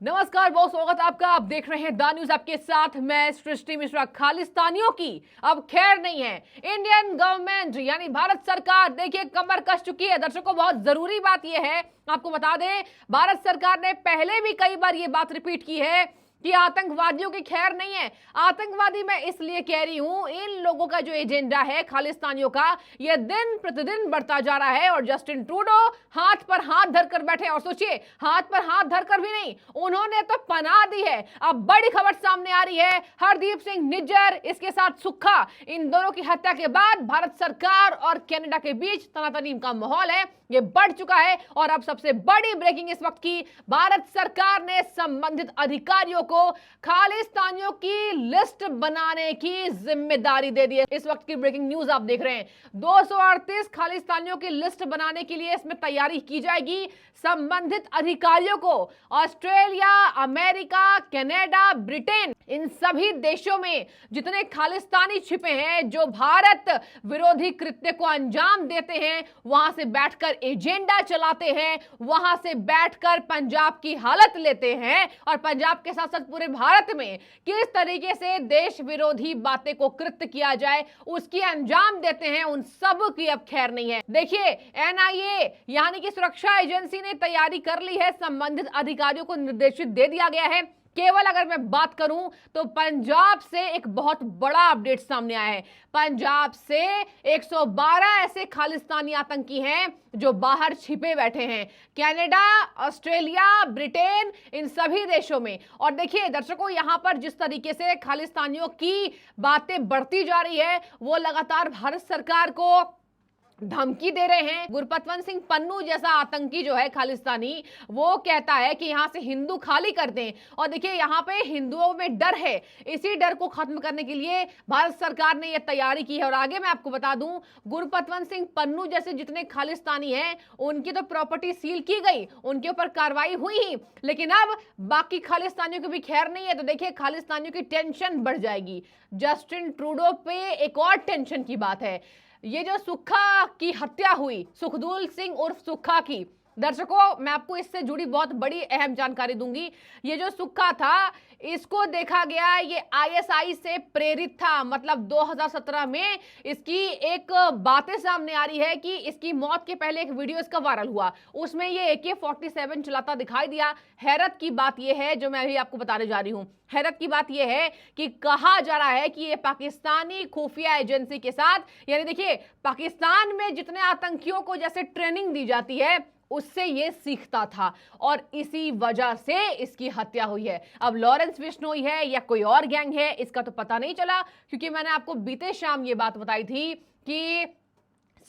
नमस्कार, बहुत स्वागत आपका। आप देख रहे हैं द न्यूज, आपके साथ मैं सृष्टि मिश्रा। खालिस्तानियों की अब खैर नहीं है। इंडियन गवर्नमेंट यानी भारत सरकार देखिए कमर कस चुकी है। दर्शकों, बहुत जरूरी बात यह है, आपको बता दें, भारत सरकार ने पहले भी कई बार यह बात रिपीट की है कि आतंकवादियों की खैर नहीं है। आतंकवादी मैं इसलिए कह रही हूं, इन लोगों का जो एजेंडा है खालिस्तानियों का, यह दिन प्रतिदिन बढ़ता जा रहा है। और जस्टिन ट्रूडो हाथ पर हाथ धरकर बैठे, और सोचिए, हाथ पर हाथ धरकर भी नहीं, उन्होंने तो पनाह दी है। अब बड़ी खबर सामने आ रही है, हरदीप सिंह निज्जर, इसके साथ सुक्खा, इन दोनों की हत्या के बाद भारत सरकार और कनाडा के बीच तनातनी का माहौल है, ये बढ़ चुका है। और अब सबसे बड़ी ब्रेकिंग इस वक्त की, भारत सरकार ने संबंधित अधिकारियों को खालिस्तानियों की लिस्ट बनाने की जिम्मेदारी दे दी है। इस वक्त की ब्रेकिंग न्यूज आप देख रहे हैं। 238 खालिस्तानियों की लिस्ट बनाने के लिए इसमें तैयारी की जाएगी। संबंधित अधिकारियों को ऑस्ट्रेलिया, अमेरिका, कनाडा, ब्रिटेन, इन सभी देशों में जितने खालिस्तानी छिपे हैं जो भारत विरोधी कृत्य को अंजाम देते हैं, वहां से बैठकर एजेंडा चलाते हैं, वहां से बैठकर पंजाब की हालत लेते हैं, और पंजाब के साथ साथ पूरे भारत में किस तरीके से देश विरोधी बातें को कृत्य किया जाए उसकी अंजाम देते हैं, उन सब की अब खैर नहीं है। देखिए, एनआईए यानी कि सुरक्षा एजेंसी ने तैयारी कर ली है। संबंधित अधिकारियों को निर्देशित दे दिया गया है। केवल अगर मैं बात करूं तो पंजाब से एक बहुत बड़ा अपडेट सामने आया है। पंजाब से 112 ऐसे खालिस्तानी आतंकी हैं जो बाहर छिपे बैठे हैं, कनाडा, ऑस्ट्रेलिया, ब्रिटेन, इन सभी देशों में। और देखिए दर्शकों, यहां पर जिस तरीके से खालिस्तानियों की बातें बढ़ती जा रही है, वो लगातार भारत सरकार को धमकी दे रहे हैं। गुरपतवंत सिंह पन्नू जैसा आतंकी जो है खालिस्तानी, वो कहता है कि यहां से हिंदू खाली कर दें। और देखिए, यहां पे हिंदुओं में डर है, इसी डर को खत्म करने के लिए भारत सरकार ने यह तैयारी की है। और आगे मैं आपको बता दूं, गुरपतवंत सिंह पन्नू जैसे जितने खालिस्तानी हैं, उनकी तो प्रॉपर्टी सील की गई, उनके ऊपर कार्रवाई हुई ही, लेकिन अब बाकी खालिस्तानियों की भी खैर नहीं है। तो देखिए, खालिस्तानियों की टेंशन बढ़ जाएगी। जस्टिन ट्रूडो पे एक और टेंशन की बात है, ये जो सुक्खा की हत्या हुई, सुखदूल सिंह उर्फ सुक्खा की, दर्शकों मैं आपको इससे जुड़ी बहुत बड़ी अहम जानकारी दूंगी। ये जो सुक्खा था, इसको देखा गया ये आईएसआई से प्रेरित था। मतलब 2017 में इसकी एक बातें सामने आ रही है कि इसकी मौत के पहले एक वीडियो इसका वायरल हुआ, उसमें ये AK-47 चलाता दिखाई दिया। हैरत की बात यह है, जो मैं अभी आपको बताने जा रही हूं, हैरत की बात यह है कि कहा जा रहा है कि ये पाकिस्तानी खुफिया एजेंसी के साथ, यानी देखिए, पाकिस्तान में जितने आतंकियों को जैसे ट्रेनिंग दी जाती है, उससे ये सीखता था, और इसी वजह से इसकी हत्या हुई है। अब लॉरेंस बिश्नोई है या कोई और गैंग है, इसका तो पता नहीं चला, क्योंकि मैंने आपको बीते शाम ये बात बताई थी कि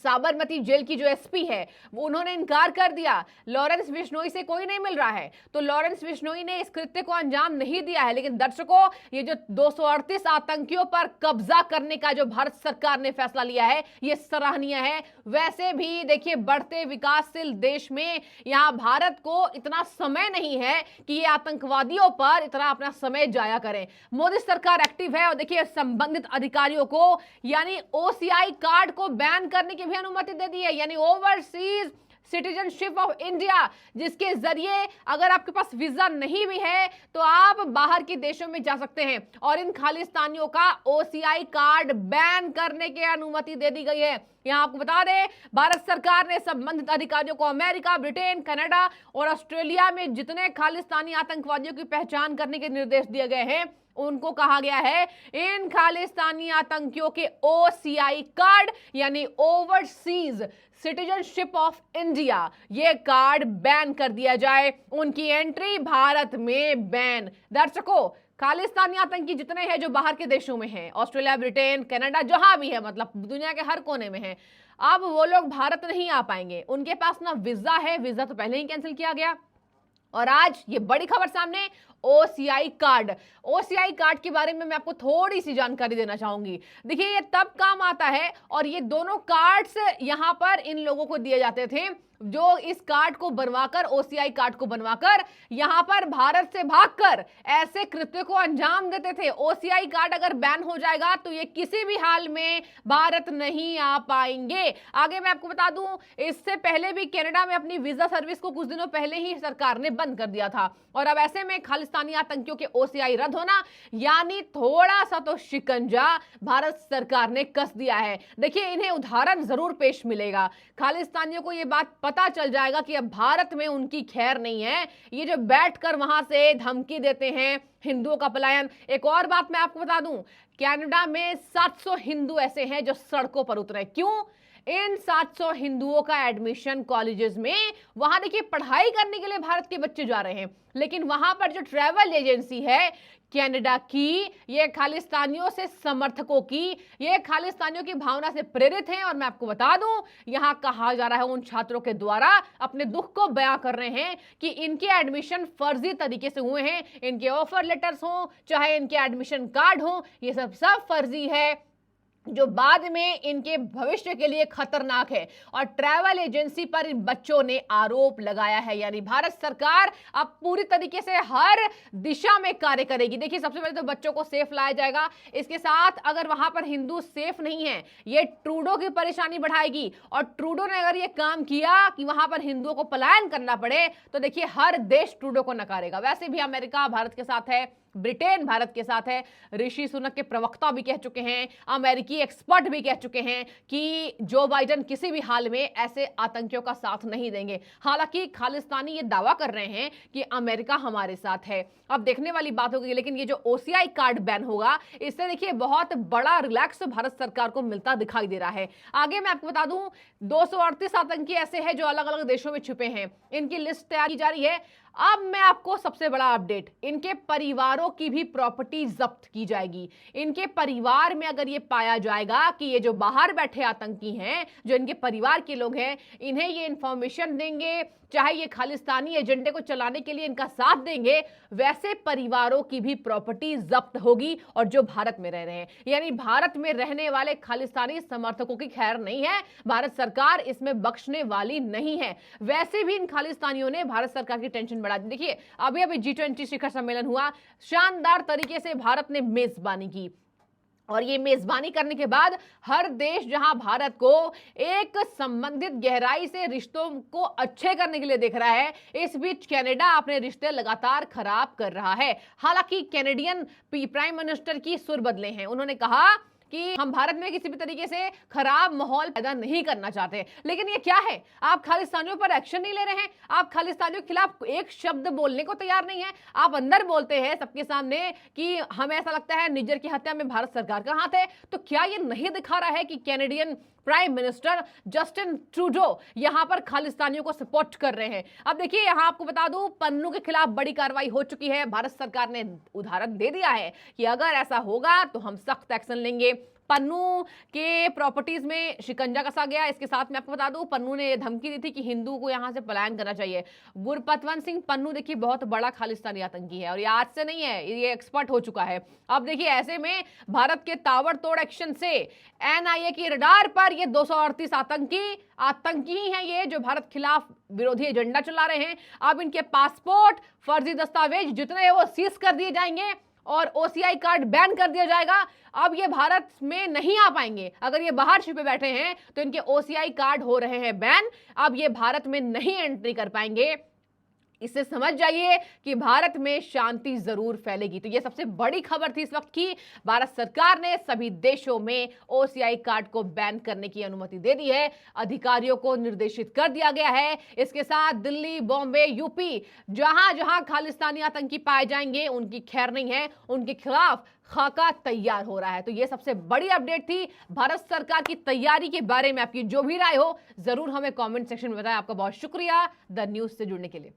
साबरमती जेल की जो एसपी है, वो उन्होंने इनकार कर दिया, लॉरेंस बिश्नोई से कोई नहीं मिल रहा है, तो लॉरेंस बिश्नोई ने इस कृत्य को अंजाम नहीं दिया है। लेकिन दर्शकों, ये जो 238 आतंकियों पर कब्जा करने का जो भारत सरकार ने फैसला लिया है, ये सराहनीय है। वैसे भी देखिए, बढ़ते विकासशील देश में यहां भारत को इतना समय नहीं है कि ये आतंकवादियों पर इतना अपना समय जाया करें। मोदी सरकार एक्टिव है, और देखिए, संबंधित अधिकारियों को यानी OCI कार्ड को बैन करने की अनुमति दे दी है, यानी ओवरसीज सिटीजनशिप ऑफ इंडिया, जिसके जरिए अगर आपके पास वीजा नहीं भी है तो आप बाहर के देशों में जा सकते हैं। और इन खालिस्तानियों का OCI कार्ड बैन करने की अनुमति दे दी गई है। यहां आपको बता दें, भारत सरकार ने संबंधित अधिकारियों को अमेरिका, ब्रिटेन, कनाडा और ऑस्ट्रेलिया में जितने खालिस्तानी आतंकवादियों की पहचान करने के निर्देश दिए गए हैं, उनको कहा गया है इन खालिस्तानी आतंकियों के OCI कार्ड यानी ओवरसीज सिटीजनशिप ऑफ इंडिया, ये कार्ड बैन कर दिया जाए, उनकी एंट्री भारत में बैन। दर्शकों, खालिस्तानी आतंकी जितने हैं जो बाहर के देशों में हैं, ऑस्ट्रेलिया, ब्रिटेन, कनाडा, जहां भी है, मतलब दुनिया के हर कोने में है, अब वो लोग भारत नहीं आ पाएंगे। उनके पास ना वीजा है, वीजा तो पहले ही कैंसिल किया गया। और आज ये बड़ी खबर सामने, OCI कार्ड के बारे में मैं आपको थोड़ी सी जानकारी देना चाहूंगी। देखिए, ये तब काम आता है, और ये दोनों कार्ड्स यहां पर इन लोगों को दिए जाते थे जो इस कार्ड को बनवाकर, ओसीआई कार्ड को बनवाकर यहां पर भारत से भागकर ऐसे कृत्य को अंजाम देते थे। ओसीआई कार्ड अगर बैन हो जाएगा तो ये किसी भी हाल में भारत नहीं आ पाएंगे। आगे मैं आपको बता दूं, इससे पहले भी कनाडा में अपनी वीजा सर्विस को कुछ दिनों पहले ही सरकार ने बंद कर दिया था, और अब ऐसे में खालिस्तानी आतंकियों के ओसीआई रद्द होना यानी थोड़ा सा तो शिकंजा भारत सरकार ने कस दिया है। देखिए, इन्हें उदाहरण जरूर पेश मिलेगा। खालिस्तानियों को यह बात पता चल जाएगा कि अब भारत में उनकी खैर नहीं है। ये जो बैठकर वहां से धमकी देते हैं हिंदुओं का पलायन। एक और बात मैं आपको बता दूं, कनाडा में 700 हिंदू ऐसे हैं जो सड़कों पर उतरे। क्यों? इन 700 हिंदुओं का एडमिशन कॉलेजेस में, वहां देखिए पढ़ाई करने के लिए भारत के बच्चे जा रहे हैं, लेकिन वहां पर जो ट्रैवल एजेंसी है कनाडा की, ये खालिस्तानियों से समर्थकों की, ये खालिस्तानियों की भावना से प्रेरित हैं। और मैं आपको बता दूं, यहां कहा जा रहा है, उन छात्रों के द्वारा अपने दुख को बयां कर रहे हैं कि इनके एडमिशन फर्जी तरीके से हुए हैं। इनके ऑफर लेटर्स हो, चाहे इनके एडमिशन कार्ड हो, ये सब फर्जी है, जो बाद में इनके भविष्य के लिए खतरनाक है। और ट्रैवल एजेंसी पर इन बच्चों ने आरोप लगाया है। यानी भारत सरकार अब पूरी तरीके से हर दिशा में कार्य करेगी। देखिए, सबसे पहले तो बच्चों को सेफ लाया जाएगा, इसके साथ अगर वहां पर हिंदू सेफ नहीं है, ये ट्रूडो की परेशानी बढ़ाएगी। और ट्रूडो ने अगर ये काम किया कि वहां पर हिंदुओं को पलायन करना पड़े, तो देखिए हर देश ट्रूडो को नकारेगा। वैसे भी अमेरिका भारत के साथ है, ब्रिटेन भारत के साथ है। ऋषि सुनक के प्रवक्ता भी कह चुके हैं, अमेरिकी एक्सपर्ट भी कह चुके हैं कि जो बाइडेन किसी भी हाल में ऐसे आतंकियों का साथ नहीं देंगे। हालांकि खालिस्तानी ये दावा कर रहे हैं कि अमेरिका हमारे साथ है। अब देखने वाली बात होगी, लेकिन ये जो ओसीआई कार्ड बैन होगा, इससे देखिए बहुत बड़ा रिलैक्स भारत सरकार को मिलता दिखाई दे रहा है। आगे मैं आपको बता दूं, 238 आतंकी ऐसे हैं जो अलग अलग देशों में छुपे हैं। इनकी लिस्ट तैयार की जा रही है। अब मैं आपको सबसे बड़ा अपडेट, इनके परिवारों की भी प्रॉपर्टी जब्त की जाएगी। इनके परिवार में अगर ये पाया जाएगा कि ये जो बाहर बैठे आतंकी हैं, जो इनके परिवार के लोग हैं, इन्हें ये इंफॉर्मेशन देंगे, चाहे ये खालिस्तानी एजेंडे को चलाने के लिए इनका साथ देंगे, वैसे परिवारों की भी प्रॉपर्टी जब्त होगी, और जो भारत में रह रहे हैं। यानी भारत में रहने वाले खालिस्तानी समर्थकों की खैर नहीं है। भारत सरकार इसमें बख्शने वाली नहीं है। वैसे भी इन खालिस्तानियों ने भारत सरकार की टेंशन बढ़ा दी। देखिए, अभी G20 शिखर सम्मेलन हुआ, शानदार तरीके से भारत ने मेजबानी की, और ये मेजबानी करने के बाद हर देश जहां भारत को एक संबंधित गहराई से रिश्तों को अच्छे करने के लिए देख रहा है, इस बीच कनाडा अपने रिश्ते लगातार खराब कर रहा है। हालांकि कैनेडियन प्राइम मिनिस्टर की सुर बदले हैं। उन्होंने कहा कि हम भारत में किसी भी तरीके से खराब माहौल पैदा नहीं करना चाहते। लेकिन ये क्या है, आप खालिस्तानियों पर एक्शन नहीं ले रहे हैं, आप खालिस्तानियों के खिलाफ एक शब्द बोलने को तैयार नहीं है। आप अंदर बोलते हैं सबके सामने कि हमें ऐसा लगता है निज्जर की हत्या में भारत सरकार का हाथ है। तो क्या ये नहीं दिखा रहा है कि Canadian prime minister Justin Trudeau यहां पर खालिस्तानियों को सपोर्ट कर रहे हैं? अब देखिए, यहां आपको बता दूं, पन्नू के खिलाफ बड़ी कार्रवाई हो चुकी है। भारत सरकार ने उदाहरण दे दिया है कि अगर ऐसा होगा तो हम सख्त एक्शन लेंगे। पन्नू के प्रॉपर्टीज में शिकंजा कसा गया। इसके साथ मैं आपको बता दूं, पन्नू ने धमकी दी थी कि हिंदू को यहां से पलायन करना चाहिए। गुरपतवंत सिंह पन्नू देखिए बहुत बड़ा खालिस्तानी आतंकी है, और ये आज से नहीं है, ये एक्सपर्ट हो चुका है। अब देखिए, ऐसे में भारत के ताबड़तोड़ एक्शन से एनआईए की रडार पर ये 238 आतंकी ही हैं, ये जो भारत खिलाफ विरोधी एजेंडा चला रहे हैं। अब इनके पासपोर्ट, फर्जी दस्तावेज जितने हैं वो सीज कर दिए जाएंगे, और ओसीआई कार्ड बैन कर दिया जाएगा। अब ये भारत में नहीं आ पाएंगे। अगर ये बाहर छिपे बैठे हैं तो इनके ओसीआई कार्ड हो रहे हैं बैन, अब ये भारत में नहीं एंट्री कर पाएंगे। इससे समझ जाइए कि भारत में शांति जरूर फैलेगी। तो ये सबसे बड़ी खबर थी इस वक्त की, भारत सरकार ने सभी देशों में ओसीआई कार्ड को बैन करने की अनुमति दे दी है, अधिकारियों को निर्देशित कर दिया गया है। इसके साथ दिल्ली, बॉम्बे, यूपी, जहां जहां खालिस्तानी आतंकी पाए जाएंगे उनकी खैर नहीं है, उनके खिलाफ खाका तैयार हो रहा है। तो ये सबसे बड़ी अपडेट थी भारत सरकार की तैयारी के बारे में। आपकी जो भी राय हो जरूर हमें कमेंट सेक्शन में बताएं। आपका बहुत शुक्रिया द न्यूज से जुड़ने के लिए।